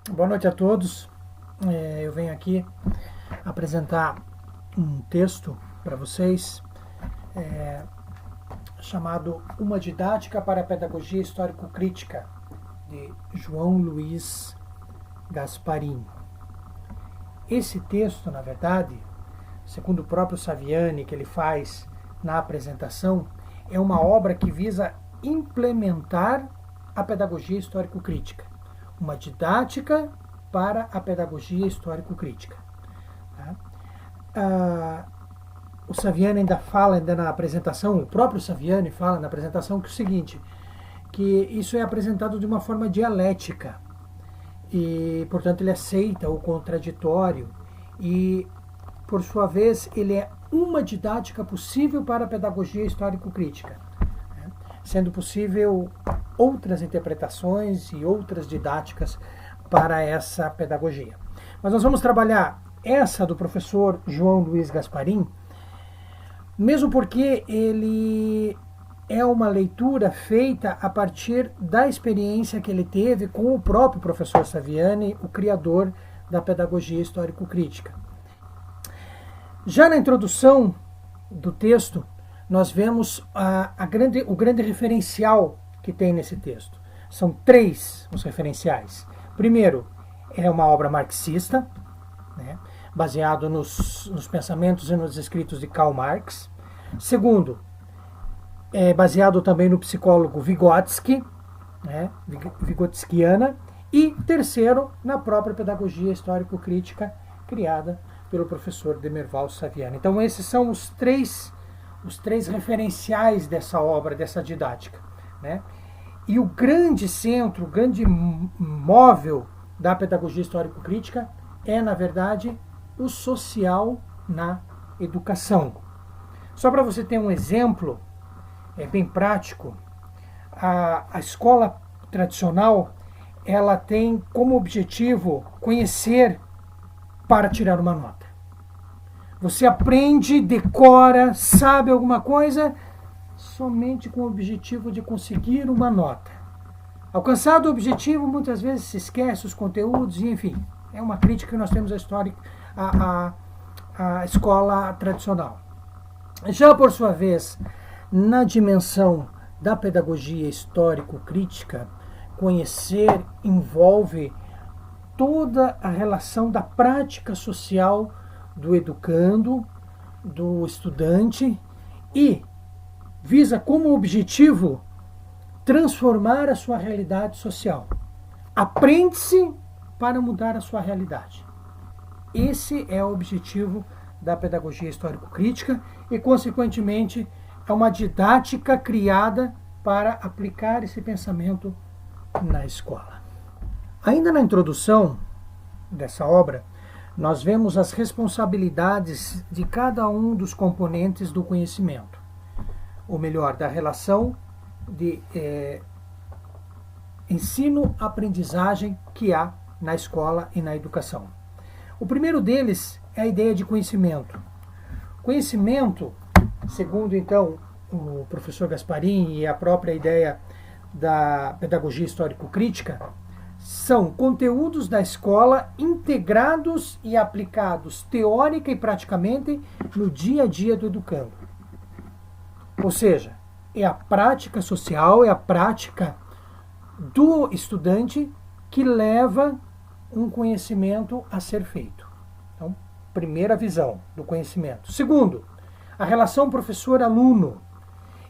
Boa noite a todos. Eu venho aqui apresentar um texto para vocês chamado Uma Didática para a Pedagogia Histórico-Crítica, de João Luiz Gasparin. Esse texto, na verdade, segundo o próprio Saviani, que ele faz na apresentação, é uma obra que visa implementar a pedagogia histórico-crítica. Uma didática para a pedagogia histórico-crítica. O Saviani ainda fala na apresentação, o próprio Saviani fala na apresentação que é o seguinte, que isso é apresentado de uma forma dialética e, portanto, ele aceita o contraditório e, por sua vez, ele é uma didática possível para a pedagogia histórico-crítica, sendo possível outras interpretações e outras didáticas para essa pedagogia. Mas nós vamos trabalhar essa do professor João Luiz Gasparin, mesmo porque ele é uma leitura feita a partir da experiência que ele teve com o próprio professor Saviani, o criador da pedagogia histórico-crítica. Já na introdução do texto, nós vemos o grande referencial que tem nesse texto. São 3 os referenciais. Primeiro, é uma obra marxista, baseado nos pensamentos e nos escritos de Karl Marx. Segundo, é baseado também no psicólogo Vygotsky, Vygotskiana. E terceiro, na própria pedagogia histórico-crítica criada pelo professor Demerval Saviani. Então esses são os três referenciais dessa obra, dessa didática. E o grande centro, o grande móvel da pedagogia histórico-crítica é, na verdade, o social na educação. Só para você ter um exemplo bem prático, a escola tradicional ela tem como objetivo conhecer para tirar uma nota. Você aprende, decora, sabe alguma coisa somente com o objetivo de conseguir uma nota. Alcançado o objetivo, muitas vezes se esquece os conteúdos, e enfim, é uma crítica que nós temos à escola tradicional. Já por sua vez, na dimensão da pedagogia histórico-crítica, conhecer envolve toda a relação da prática social do educando, do estudante e visa como objetivo transformar a sua realidade social. Aprende-se para mudar a sua realidade. Esse é o objetivo da pedagogia histórico-crítica e, consequentemente, é uma didática criada para aplicar esse pensamento na escola. Ainda na introdução dessa obra, nós vemos as responsabilidades de cada um dos componentes do conhecimento, ou melhor, da relação de ensino-aprendizagem que há na escola e na educação. O primeiro deles é a ideia de conhecimento. Conhecimento, segundo então o professor Gasparin e a própria ideia da pedagogia histórico-crítica, são conteúdos da escola integrados e aplicados teórica e praticamente no dia a dia do educando. Ou seja, é a prática social, é a prática do estudante que leva um conhecimento a ser feito. Então, primeira visão do conhecimento. Segundo, a relação professor-aluno.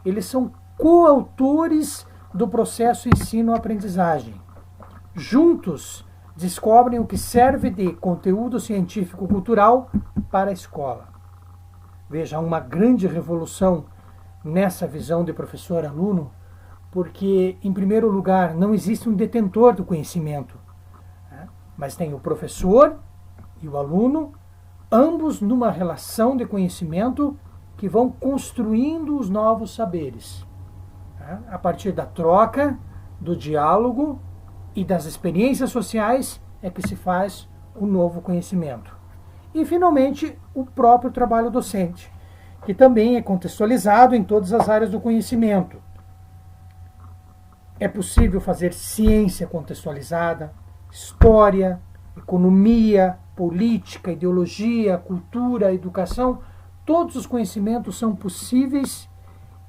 Eles são coautores do processo ensino-aprendizagem. Juntos, descobrem o que serve de conteúdo científico-cultural para a escola. Veja, uma grande revolução nessa visão de professor-aluno, porque, em primeiro lugar, não existe um detentor do conhecimento, mas tem o professor e o aluno, ambos numa relação de conhecimento que vão construindo os novos saberes. A partir da troca, do diálogo e das experiências sociais é que se faz o novo conhecimento. E, finalmente, o próprio trabalho docente, que também é contextualizado em todas as áreas do conhecimento. É possível fazer ciência contextualizada, história, economia, política, ideologia, cultura, educação, todos os conhecimentos são possíveis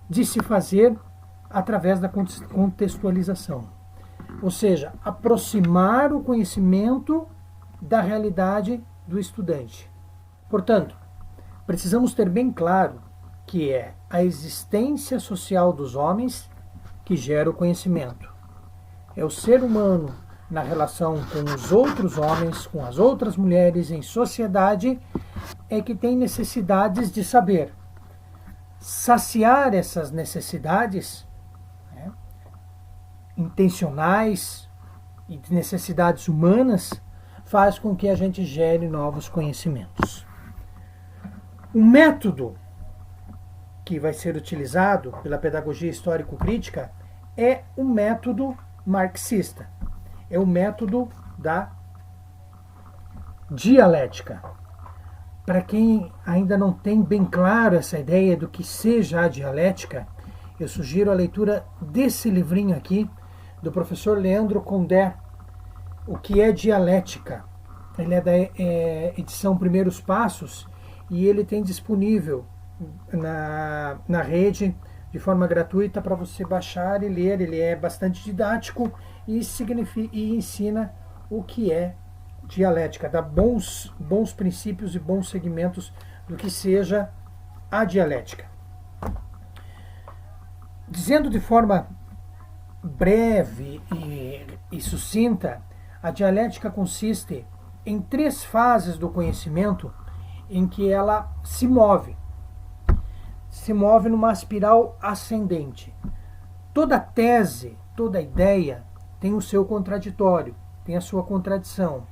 de se fazer através da contextualização. Ou seja, aproximar o conhecimento da realidade do estudante. Portanto, precisamos ter bem claro que é a existência social dos homens que gera o conhecimento. É o ser humano na relação com os outros homens, com as outras mulheres em sociedade, é que tem necessidades de saber. Saciar essas necessidades, né, intencionais e de necessidades humanas, faz com que a gente gere novos conhecimentos. O método que vai ser utilizado pela pedagogia histórico-crítica é o método marxista. É o método da dialética. Para quem ainda não tem bem claro essa ideia do que seja a dialética, eu sugiro a leitura desse livrinho aqui, do professor Leandro Condé, O que é Dialética. Ele é da edição Primeiros Passos e ele tem disponível na rede de forma gratuita para você baixar e ler. Ele é bastante didático e ensina o que é dialética, dá bons princípios e bons segmentos do que seja a dialética. Dizendo de forma breve e sucinta, a dialética consiste em 3 fases do conhecimento em que ela se move numa espiral ascendente. Toda tese, toda ideia tem o seu contraditório, tem a sua contradição.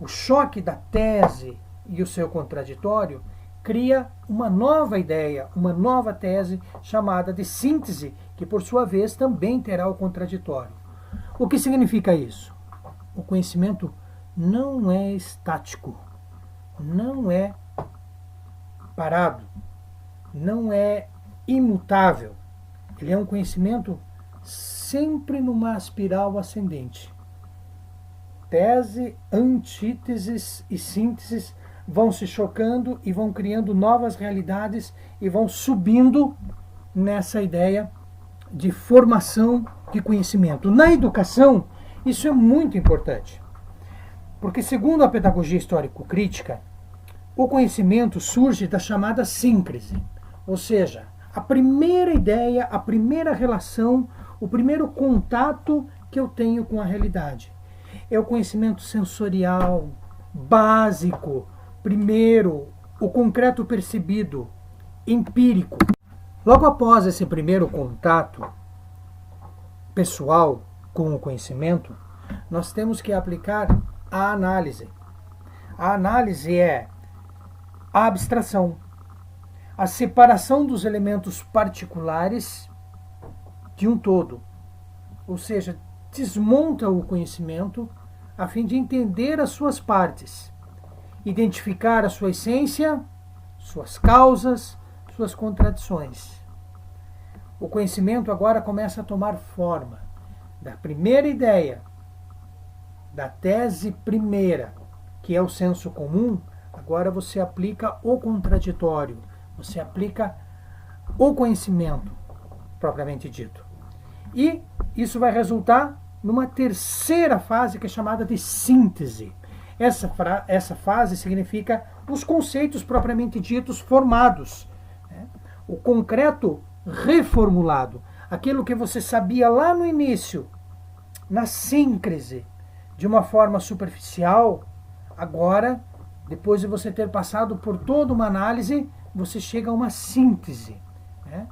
O choque da tese e o seu contraditório cria uma nova ideia, uma nova tese chamada de síntese, que por sua vez também terá o contraditório. O que significa isso? O conhecimento não é estático, não é parado, não é imutável. Ele é um conhecimento sempre numa espiral ascendente. Tese, antíteses e sínteses vão se chocando e vão criando novas realidades e vão subindo nessa ideia de formação de conhecimento. Na educação, isso é muito importante, porque segundo a pedagogia histórico-crítica, o conhecimento surge da chamada síncrese, ou seja, a primeira ideia, a primeira relação, o primeiro contato que eu tenho com a realidade. É o conhecimento sensorial, básico, primeiro, o concreto percebido, empírico. Logo após esse primeiro contato pessoal com o conhecimento, nós temos que aplicar a análise. A análise é a abstração, a separação dos elementos particulares de um todo. Ou seja, desmonta o conhecimento a fim de entender as suas partes, identificar a sua essência, suas causas, suas contradições. O conhecimento agora começa a tomar forma da primeira ideia, da tese primeira, que é o senso comum. Agora você aplica o contraditório, você aplica o conhecimento propriamente dito. E isso vai resultar numa terceira fase que é chamada de síntese. Essa fase significa os conceitos propriamente ditos formados, né? O concreto reformulado, aquilo que você sabia lá no início, na síncrese, de uma forma superficial, agora, depois de você ter passado por toda uma análise, você chega a uma síntese, né?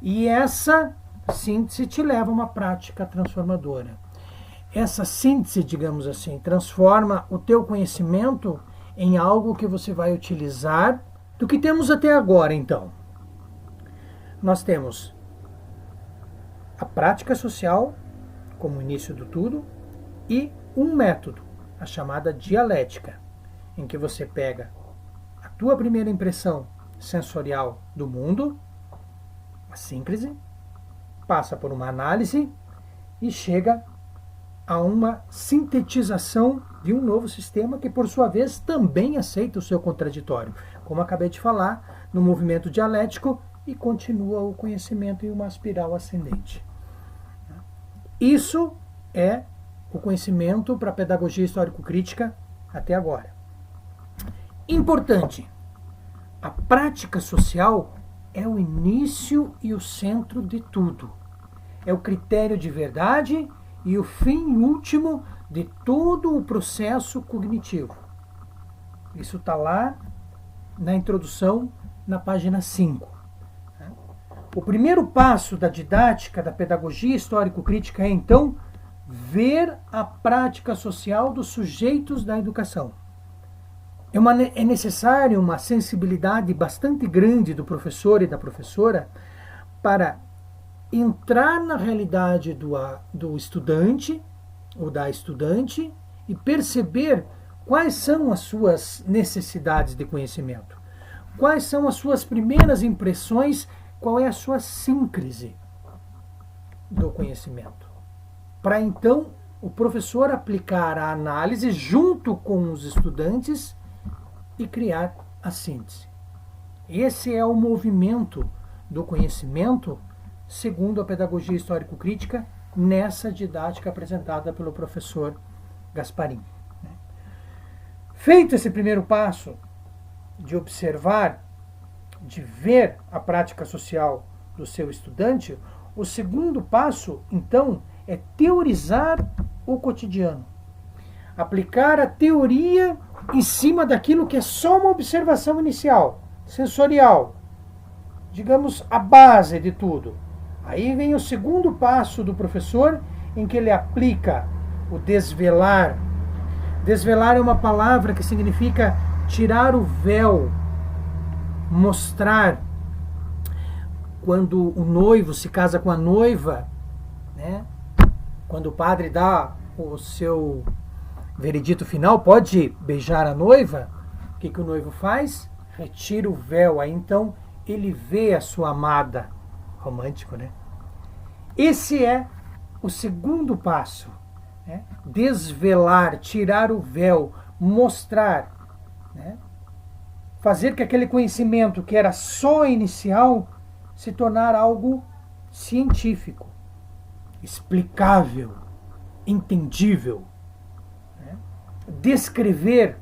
E essa síntese te leva a uma prática transformadora. Essa síntese, digamos assim, transforma o teu conhecimento em algo que você vai utilizar. Do que temos até agora, então? Nós temos a prática social como início do tudo e um método, a chamada dialética, em que você pega a tua primeira impressão sensorial do mundo, a síncrese, passa por uma análise e chega a uma sintetização de um novo sistema que, por sua vez, também aceita o seu contraditório. Como acabei de falar, no movimento dialético, e continua o conhecimento em uma espiral ascendente. Isso é o conhecimento para a pedagogia histórico-crítica até agora. Importante, a prática social é o início e o centro de tudo. É o critério de verdade e o fim último de todo o processo cognitivo. Isso está lá na introdução, na página 5. O primeiro passo da didática da pedagogia histórico-crítica é, então, ver a prática social dos sujeitos da educação. É necessário uma sensibilidade bastante grande do professor e da professora para entrar na realidade do estudante ou da estudante e perceber quais são as suas necessidades de conhecimento, quais são as suas primeiras impressões, qual é a sua síncrese do conhecimento. Para então o professor aplicar a análise junto com os estudantes e criar a síntese. Esse é o movimento do conhecimento segundo a pedagogia histórico-crítica nessa didática apresentada pelo professor Gasparin. Feito esse primeiro passo de observar, de ver a prática social do seu estudante, o segundo passo, então, é teorizar o cotidiano. Aplicar a teoria em cima daquilo que é só uma observação inicial, sensorial, digamos, a base de tudo. Aí vem o segundo passo do professor, em que ele aplica o desvelar. Desvelar é uma palavra que significa tirar o véu, mostrar. Quando o noivo se casa com a noiva, né? Quando o padre dá o seu veredito final, pode beijar a noiva, o que o noivo faz? Retira o véu, aí então ele vê a sua amada. Romântico, né? Esse é o segundo passo, né? Desvelar, tirar o véu, mostrar, né? Fazer que aquele conhecimento que era só inicial se tornar algo científico, explicável, entendível, né? Descrever,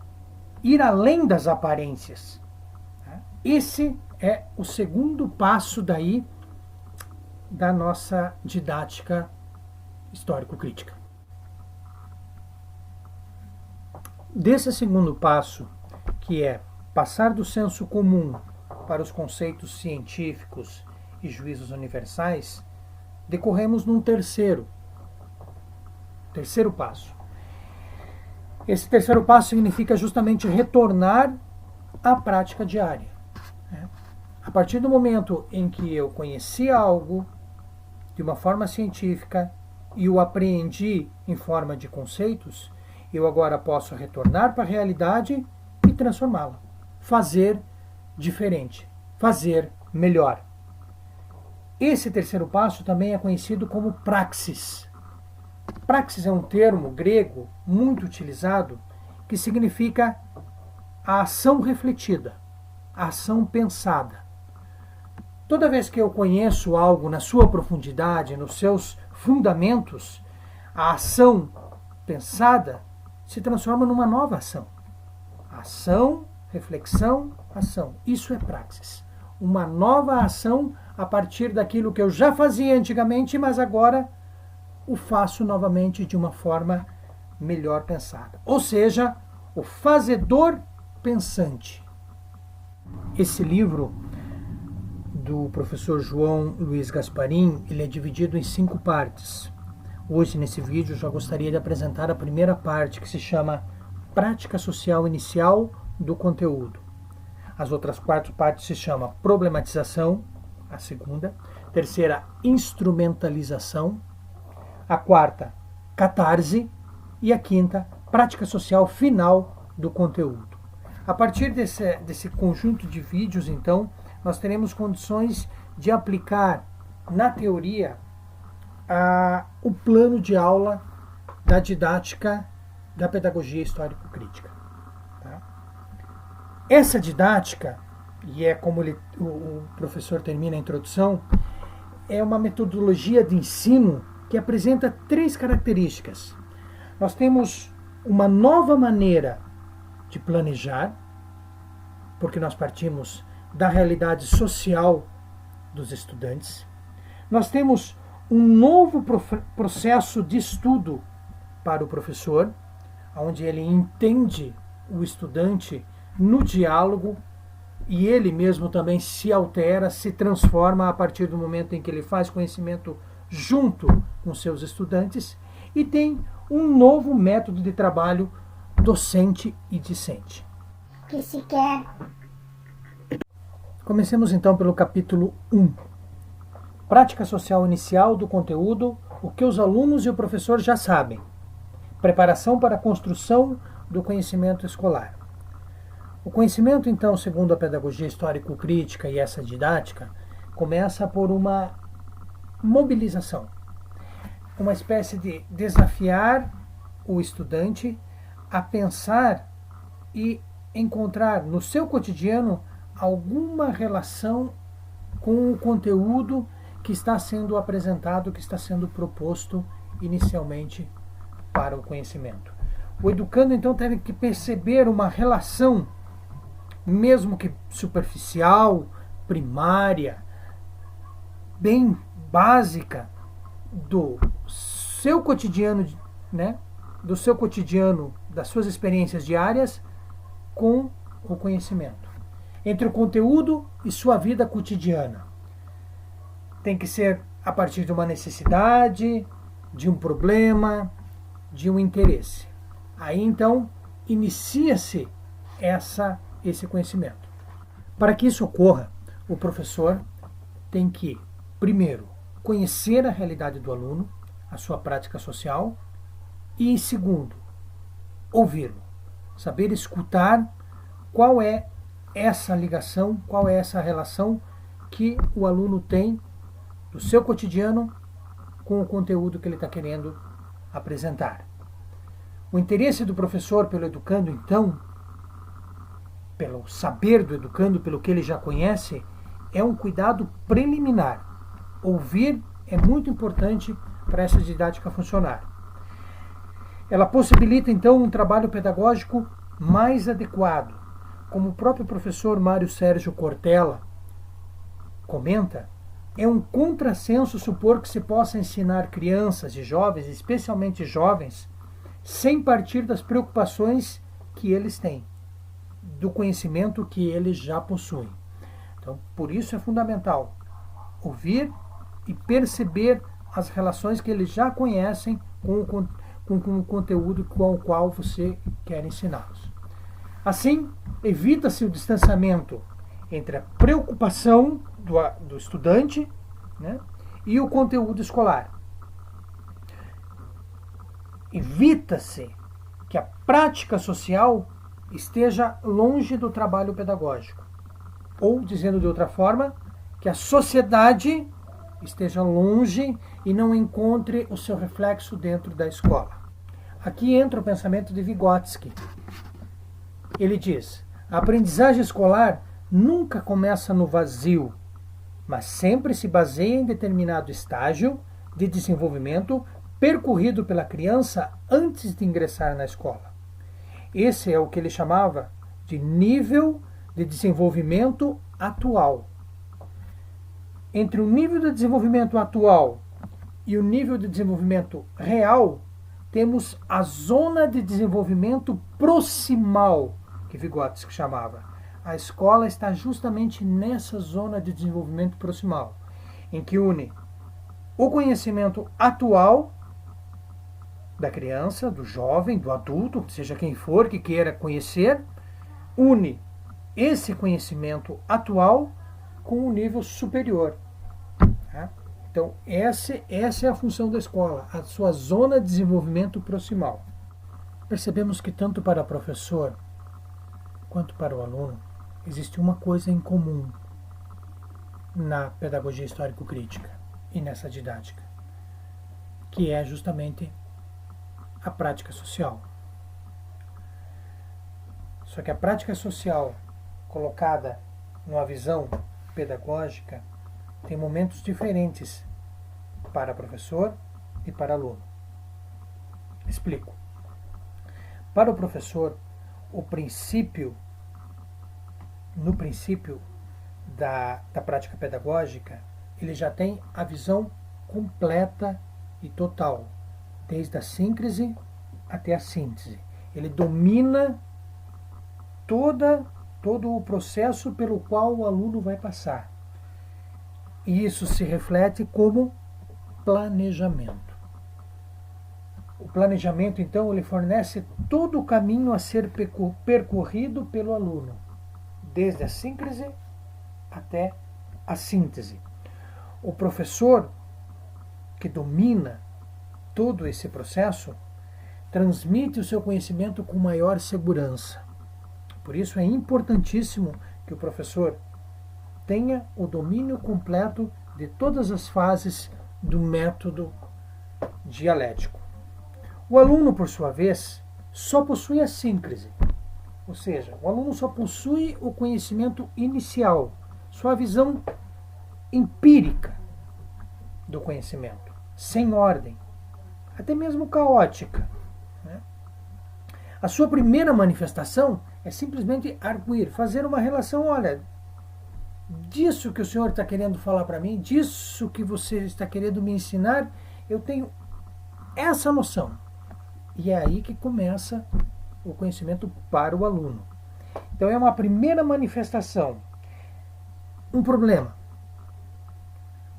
ir além das aparências. Né? Esse é o segundo passo daí da nossa didática histórico-crítica. Desse segundo passo, que é passar do senso comum para os conceitos científicos e juízos universais, decorremos num terceiro passo. Esse terceiro passo significa justamente retornar à prática diária. A partir do momento em que eu conheci algo de uma forma científica e o apreendi em forma de conceitos, eu agora posso retornar para a realidade e transformá-la. Fazer diferente, fazer melhor. Esse terceiro passo também é conhecido como praxis. Praxis é um termo grego muito utilizado que significa a ação refletida, a ação pensada. Toda vez que eu conheço algo na sua profundidade, nos seus fundamentos, a ação pensada se transforma numa nova ação. Ação, reflexão, ação. Isso é praxis. Uma nova ação a partir daquilo que eu já fazia antigamente, mas agora o faço novamente de uma forma melhor pensada. Ou seja, o fazedor pensante. Esse livro do professor João Luiz Gasparin, ele é dividido em 5 partes. Hoje, nesse vídeo, eu já gostaria de apresentar a primeira parte, que se chama Prática Social Inicial do Conteúdo. As outras 4 partes se chamam Problematização, a segunda. Terceira, Instrumentalização. A quarta, Catarse. E a quinta, Prática Social Final do Conteúdo. A partir desse conjunto de vídeos, então, nós teremos condições de aplicar na teoria o plano de aula da didática da pedagogia histórico-crítica. Tá? Essa didática, e é como o professor termina a introdução, é uma metodologia de ensino que apresenta 3 características. Nós temos uma nova maneira de planejar, porque nós partimos da realidade social dos estudantes. Nós temos um novo processo de estudo para o professor, onde ele entende o estudante no diálogo e ele mesmo também se altera, se transforma a partir do momento em que ele faz conhecimento junto com seus estudantes, e tem um novo método de trabalho docente e discente. Que se quer. Comecemos então pelo capítulo 1. Prática social inicial do conteúdo, o que os alunos e o professor já sabem. Preparação para a construção do conhecimento escolar. O conhecimento, então, segundo a pedagogia histórico-crítica e essa didática, começa por uma mobilização, uma espécie de desafiar o estudante a pensar e encontrar no seu cotidiano alguma relação com o conteúdo que está sendo apresentado, que está sendo proposto inicialmente para o conhecimento. O educando, então, deve que perceber uma relação, mesmo que superficial, primária, bem básica, do seu cotidiano, né? Do seu cotidiano, das suas experiências diárias com o conhecimento. Entre o conteúdo e sua vida cotidiana. Tem que ser a partir de uma necessidade, de um problema, de um interesse. Aí então inicia-se esse conhecimento. Para que isso ocorra, o professor tem que, primeiro, conhecer a realidade do aluno, a sua prática social, e, segundo, ouvi-lo, saber escutar qual é essa ligação, qual é essa relação que o aluno tem do seu cotidiano com o conteúdo que ele está querendo apresentar. O interesse do professor pelo educando, então, pelo saber do educando, pelo que ele já conhece, é um cuidado preliminar. Ouvir é muito importante para essa didática funcionar. Ela possibilita, então, um trabalho pedagógico mais adequado. Como o próprio professor Mário Sérgio Cortella comenta, é um contrassenso supor que se possa ensinar crianças e jovens, especialmente jovens, sem partir das preocupações que eles têm, do conhecimento que eles já possuem. Então, por isso é fundamental ouvir e perceber as relações que eles já conhecem com o conteúdo com o qual você quer ensiná-los. Assim, evita-se o distanciamento entre a preocupação do estudante, né, e o conteúdo escolar. Evita-se que a prática social esteja longe do trabalho pedagógico. Ou, dizendo de outra forma, que a sociedade esteja longe e não encontre o seu reflexo dentro da escola. Aqui entra o pensamento de Vygotsky. Ele diz: a aprendizagem escolar nunca começa no vazio, mas sempre se baseia em determinado estágio de desenvolvimento percorrido pela criança antes de ingressar na escola. Esse é o que ele chamava de nível de desenvolvimento atual. Entre o nível de desenvolvimento atual e o nível de desenvolvimento real, temos a zona de desenvolvimento proximal, que Vygotsky chamava. A escola está justamente nessa zona de desenvolvimento proximal, em que une o conhecimento atual da criança, do jovem, do adulto, seja quem for que queira conhecer, une esse conhecimento atual com o nível superior. Tá? Então, essa é a função da escola, a sua zona de desenvolvimento proximal. Percebemos que tanto para o professor quanto para o aluno existe uma coisa em comum na pedagogia histórico-crítica e nessa didática, que é justamente a prática social. Só que a prática social colocada numa visão pedagógica tem momentos diferentes para professor e para aluno. Explico. Para o professor, no princípio da prática pedagógica, ele já tem a visão completa e total, desde a síncrese até a síntese. Ele domina todo o processo pelo qual o aluno vai passar. E isso se reflete como planejamento. O planejamento, então, ele fornece todo o caminho a ser percorrido pelo aluno, desde a síncrese até a síntese. O professor que domina todo esse processo transmite o seu conhecimento com maior segurança. Por isso é importantíssimo que o professor tenha o domínio completo de todas as fases do método dialético. O aluno, por sua vez, só possui a síncrese, ou seja, o aluno só possui o conhecimento inicial, sua visão empírica do conhecimento, sem ordem, até mesmo caótica. A sua primeira manifestação é simplesmente arguir, fazer uma relação, olha, disso que o senhor está querendo falar para mim, disso que você está querendo me ensinar, eu tenho essa noção. E é aí que começa o conhecimento para o aluno. Então é uma primeira manifestação. Um problema.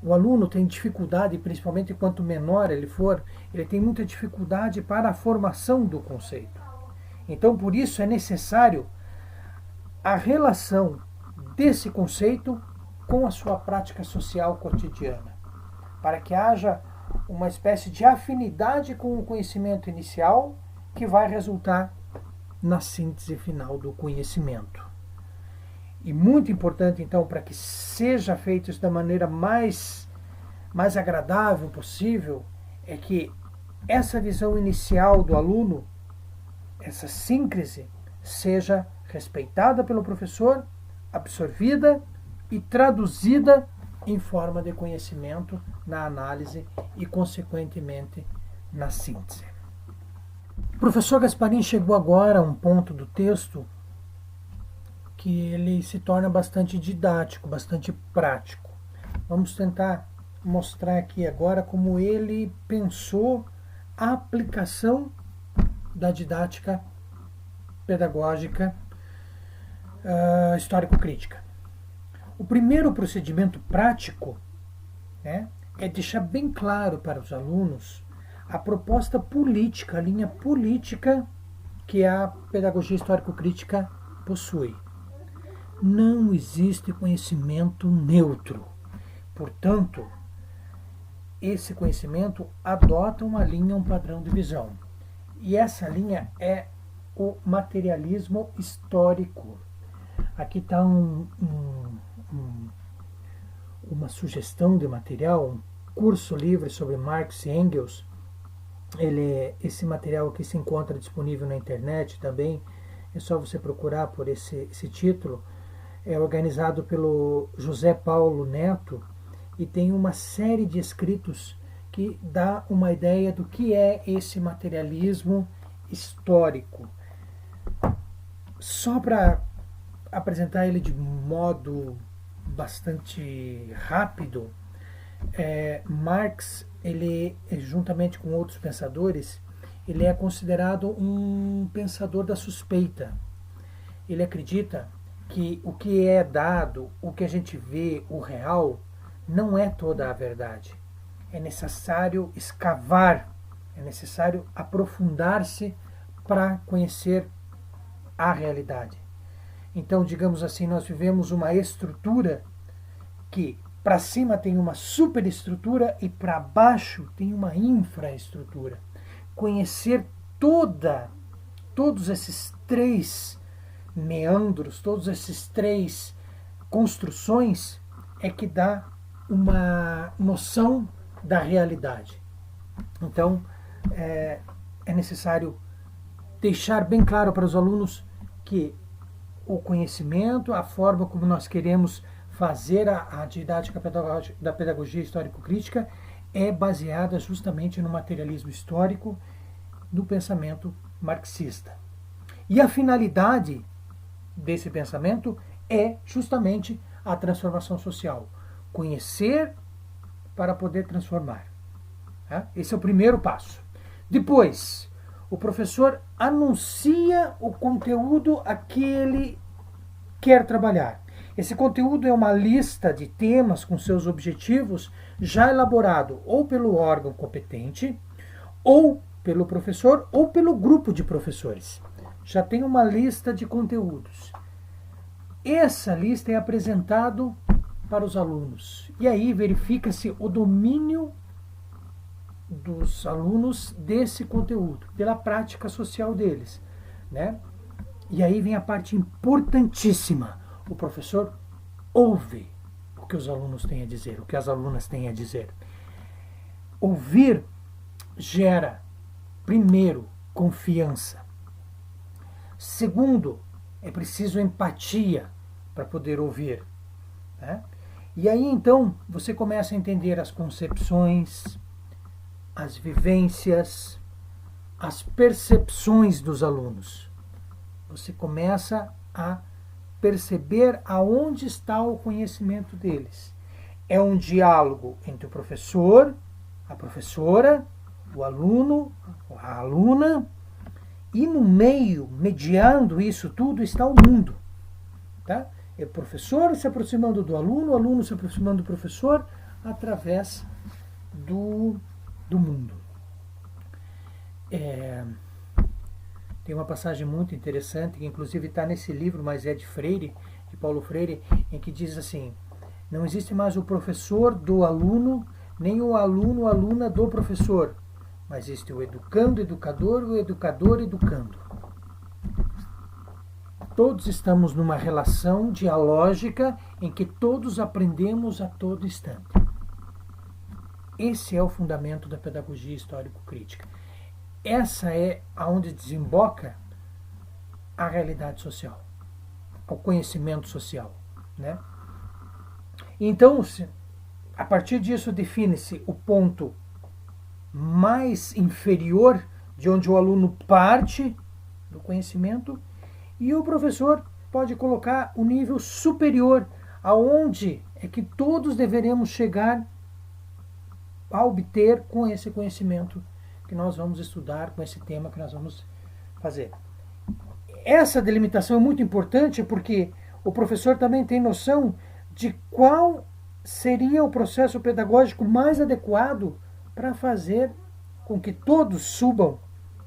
O aluno tem dificuldade, principalmente quanto menor ele for, ele tem muita dificuldade para a formação do conceito. Então, por isso é necessário a relação desse conceito com a sua prática social cotidiana, para que haja uma espécie de afinidade com o conhecimento inicial que vai resultar na síntese final do conhecimento. E muito importante, então, para que seja feito isso da maneira mais agradável possível, é que essa visão inicial do aluno, essa síncrese, seja respeitada pelo professor, absorvida e traduzida em forma de conhecimento na análise e, consequentemente, na síntese. O professor Gasparin chegou agora a um ponto do texto que ele se torna bastante didático, bastante prático. Vamos tentar mostrar aqui agora como ele pensou a aplicação da didática pedagógica histórico-crítica. O primeiro procedimento prático, é deixar bem claro para os alunos a proposta política, a linha política que a pedagogia histórico-crítica possui. Não existe conhecimento neutro. Portanto, esse conhecimento adota uma linha, um padrão de visão. E essa linha é o materialismo histórico. Aqui está uma sugestão de material, um curso livre sobre Marx e Engels. Esse material aqui se encontra disponível na internet também, é só você procurar por esse título. É organizado pelo José Paulo Neto e tem uma série de escritos que dá uma ideia do que é esse materialismo histórico. Só para apresentar ele de modo bastante rápido, Marx, ele, juntamente com outros pensadores, ele é considerado um pensador da suspeita. Ele acredita que o que é dado, o que a gente vê, o real, não é toda a verdade. É necessário escavar, é necessário aprofundar-se para conhecer a realidade. Então, digamos assim, nós vivemos uma estrutura que para cima tem uma superestrutura e para baixo tem uma infraestrutura. Conhecer todos esses três meandros, todos esses três construções é que dá uma noção da realidade. Então, é necessário deixar bem claro para os alunos que o conhecimento, a forma como nós queremos fazer a didática da pedagogia histórico-crítica é baseada justamente no materialismo histórico, do pensamento marxista. E a finalidade desse pensamento é justamente a transformação social. Conhecer para poder transformar. Esse é o primeiro passo. Depois, o professor anuncia o conteúdo a que ele quer trabalhar. Esse conteúdo é uma lista de temas com seus objetivos já elaborado ou pelo órgão competente, ou pelo professor, ou pelo grupo de professores. Já tem uma lista de conteúdos. Essa lista é apresentada para os alunos. E aí verifica-se o domínio dos alunos desse conteúdo, pela prática social deles, né? E aí vem a parte importantíssima. O professor ouve o que os alunos têm a dizer, o que as alunas têm a dizer. Ouvir gera, primeiro, confiança. Segundo, é preciso empatia para poder ouvir, né? E aí então você começa a entender as concepções, as vivências, as percepções dos alunos. Você começa a perceber aonde está o conhecimento deles. É um diálogo entre o professor, a professora, o aluno, a aluna, e no meio, mediando isso tudo, está o mundo. Tá? É o professor se aproximando do aluno, o aluno se aproximando do professor, através do mundo. Tem uma passagem muito interessante, que inclusive está nesse livro, mas é de Freire, de Paulo Freire, em que diz assim: não existe mais o professor do aluno, nem o aluno, aluna do professor, mas existe o educando, educador, o educador, educando. Todos estamos numa relação dialógica em que todos aprendemos a todo instante. Esse é o fundamento da pedagogia histórico-crítica. Essa é aonde desemboca a realidade social, o conhecimento social, né? Então, a partir disso define-se o ponto mais inferior de onde o aluno parte do conhecimento, e o professor pode colocar o nível superior, aonde é que todos deveremos chegar a obter com esse conhecimento que nós vamos estudar, com esse tema que nós vamos fazer. Essa delimitação é muito importante porque o professor também tem noção de qual seria o processo pedagógico mais adequado para fazer com que todos subam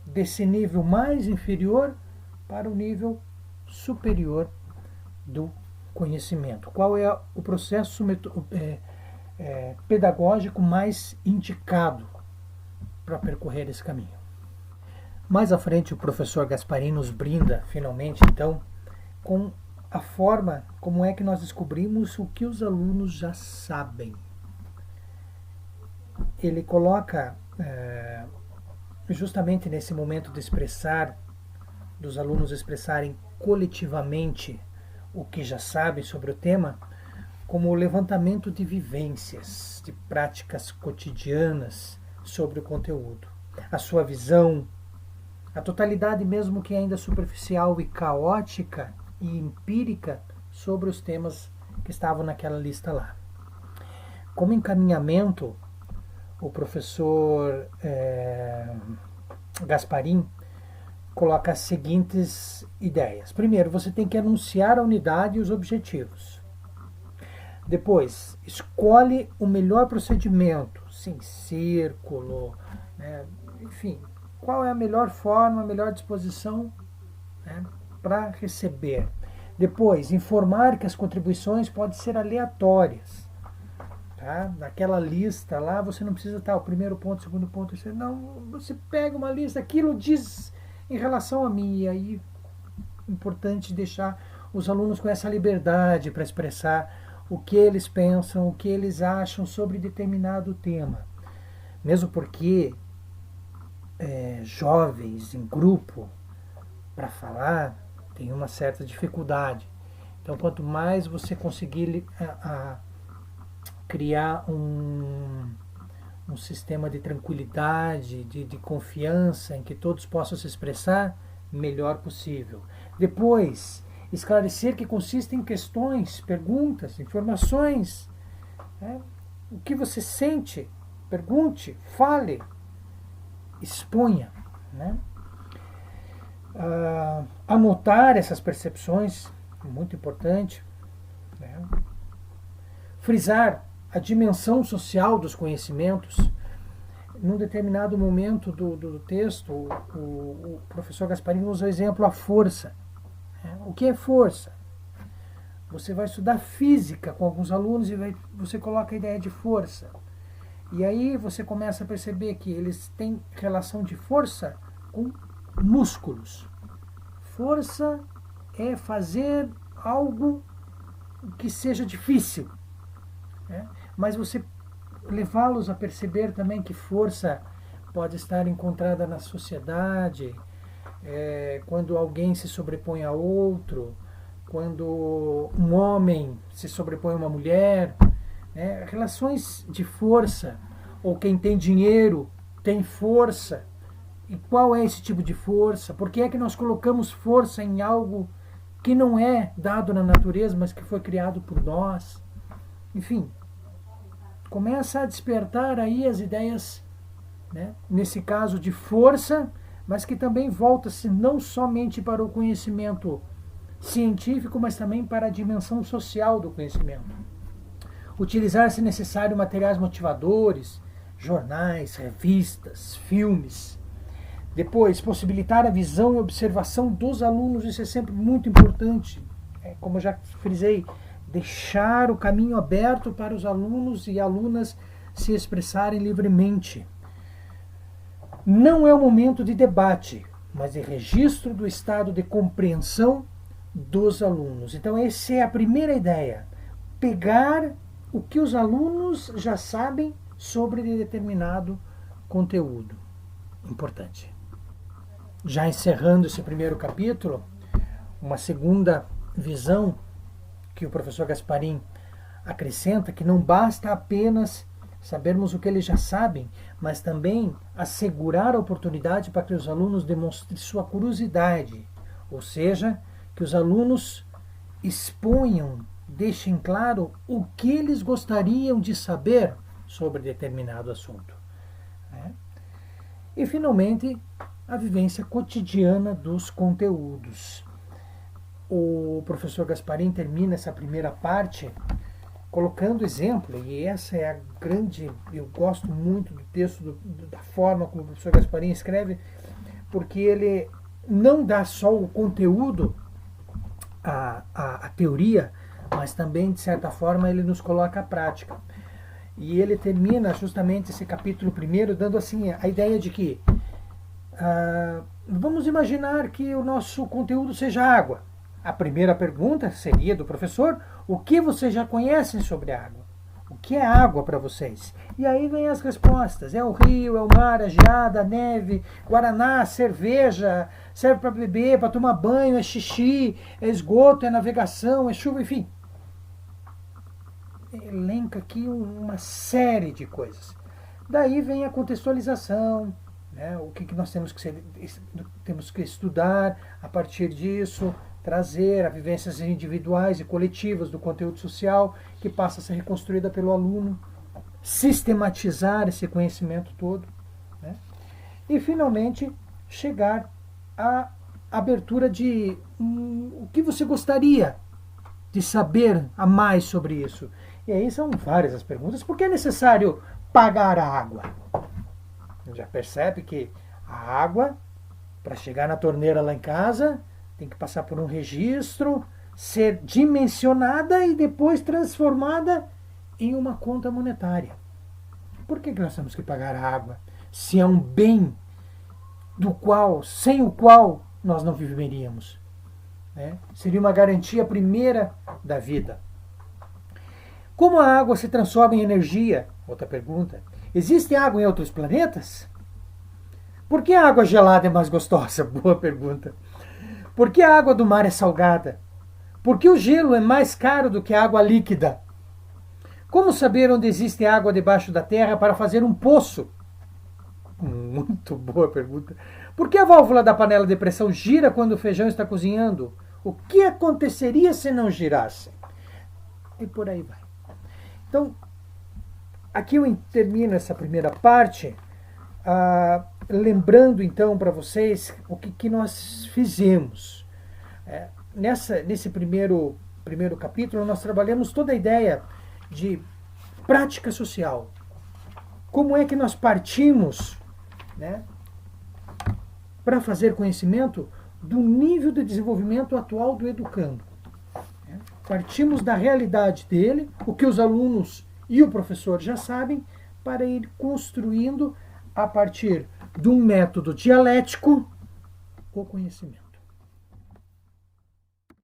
desse nível mais inferior para o nível superior do conhecimento. Qual é o processo pedagógico mais indicado para percorrer esse caminho? Mais à frente, o professor Gasparin nos brinda, finalmente, então, com a forma como é que nós descobrimos o que os alunos já sabem. Ele coloca, justamente nesse momento de expressar, dos alunos expressarem coletivamente o que já sabem sobre o tema, como o levantamento de vivências, de práticas cotidianas sobre o conteúdo. A sua visão, a totalidade mesmo que ainda superficial e caótica e empírica sobre os temas que estavam naquela lista lá. Como encaminhamento, o professor Gasparin coloca as seguintes ideias. Primeiro, você tem que anunciar a unidade e os objetivos. Depois, escolhe o melhor procedimento, sim, círculo, né? Enfim, qual é a melhor forma, a melhor disposição, né, para receber. Depois, informar que as contribuições podem ser aleatórias. Tá? Naquela lista lá, você não precisa estar o primeiro ponto, o segundo ponto, terceiro. Não, você pega uma lista, aquilo diz em relação a mim, e aí é importante deixar os alunos com essa liberdade para expressar o que eles pensam, o que eles acham sobre determinado tema. Mesmo porque jovens em grupo para falar, tem uma certa dificuldade. Então, quanto mais você conseguir criar um sistema de tranquilidade, de confiança, em que todos possam se expressar, melhor possível. Depois, esclarecer que consiste em questões, perguntas, informações. O que você sente, pergunte, fale, exponha. Anotar essas percepções, muito importante. Frisar a dimensão social dos conhecimentos. Num determinado momento do texto, o professor Gasparini usa o exemplo a força. O que é força? Você vai estudar física com alguns alunos e você coloca a ideia de força. E aí você começa a perceber que eles têm relação de força com músculos. Força é fazer algo que seja difícil. Mas você levá-los a perceber também que força pode estar encontrada na sociedade, quando alguém se sobrepõe a outro, quando um homem se sobrepõe a uma mulher, relações de força, ou quem tem dinheiro tem força. E qual é esse tipo de força? Por que é que nós colocamos força em algo que não é dado na natureza, mas que foi criado por nós? Enfim, começa a despertar aí as ideias, nesse caso de força, mas que também volta-se não somente para o conhecimento científico, mas também para a dimensão social do conhecimento. Utilizar, se necessário, materiais motivadores, jornais, revistas, filmes. Depois, possibilitar a visão e observação dos alunos, isso é sempre muito importante. Como eu já frisei, deixar o caminho aberto para os alunos e alunas se expressarem livremente. Não é o momento de debate, mas de registro do estado de compreensão dos alunos. Então, essa é a primeira ideia. Pegar o que os alunos já sabem sobre determinado conteúdo. Importante. Já encerrando esse primeiro capítulo, uma segunda visão que o professor Gasparini acrescenta, que não basta apenas sabermos o que eles já sabem, mas também assegurar a oportunidade para que os alunos demonstrem sua curiosidade, ou seja, que os alunos exponham, deixem claro o que eles gostariam de saber sobre determinado assunto. E, finalmente, a vivência cotidiana dos conteúdos. O professor Gasparini termina essa primeira parte colocando exemplo, e essa é a grande... Eu gosto muito do texto, da forma como o professor Gasparini escreve, porque ele não dá só o conteúdo, a teoria, mas também, de certa forma, ele nos coloca a prática. E ele termina justamente esse capítulo primeiro dando assim a ideia de que vamos imaginar que o nosso conteúdo seja água. A primeira pergunta seria do professor: o que vocês já conhecem sobre a água? O que é água para vocês? E aí vem as respostas: é o rio, é o mar, a geada, a neve, guaraná, cerveja, serve para beber, para tomar banho, é xixi, é esgoto, é navegação, é chuva, enfim. Elenca aqui uma série de coisas. Daí vem a contextualização, o que nós temos que estudar a partir disso, trazer as vivências individuais e coletivas do conteúdo social, que passa a ser reconstruída pelo aluno, sistematizar esse conhecimento todo, e finalmente chegar à abertura de o que você gostaria de saber a mais sobre isso. E aí são várias as perguntas. Por que é necessário pagar a água? Já percebe que a água, para chegar na torneira lá em casa, tem que passar por um registro, ser dimensionada e depois transformada em uma conta monetária. Por que nós temos que pagar a água? Se é um bem sem o qual nós não viveríamos. Seria uma garantia primeira da vida. Como a água se transforma em energia? Outra pergunta. Existe água em outros planetas? Por que a água gelada é mais gostosa? Boa pergunta. Por que a água do mar é salgada? Por que o gelo é mais caro do que a água líquida? Como saber onde existe água debaixo da terra para fazer um poço? Muito boa pergunta. Por que a válvula da panela de pressão gira quando o feijão está cozinhando? O que aconteceria se não girasse? E por aí vai. Então, aqui eu termino essa primeira parte, lembrando então para vocês o que nós fizemos. Nesse primeiro capítulo, nós trabalhamos toda a ideia de prática social. Como é que nós partimos, né, para fazer conhecimento do nível de desenvolvimento atual do educando. Partimos da realidade dele, o que os alunos e o professor já sabem, para ir construindo, a partir de um método dialético, o conhecimento.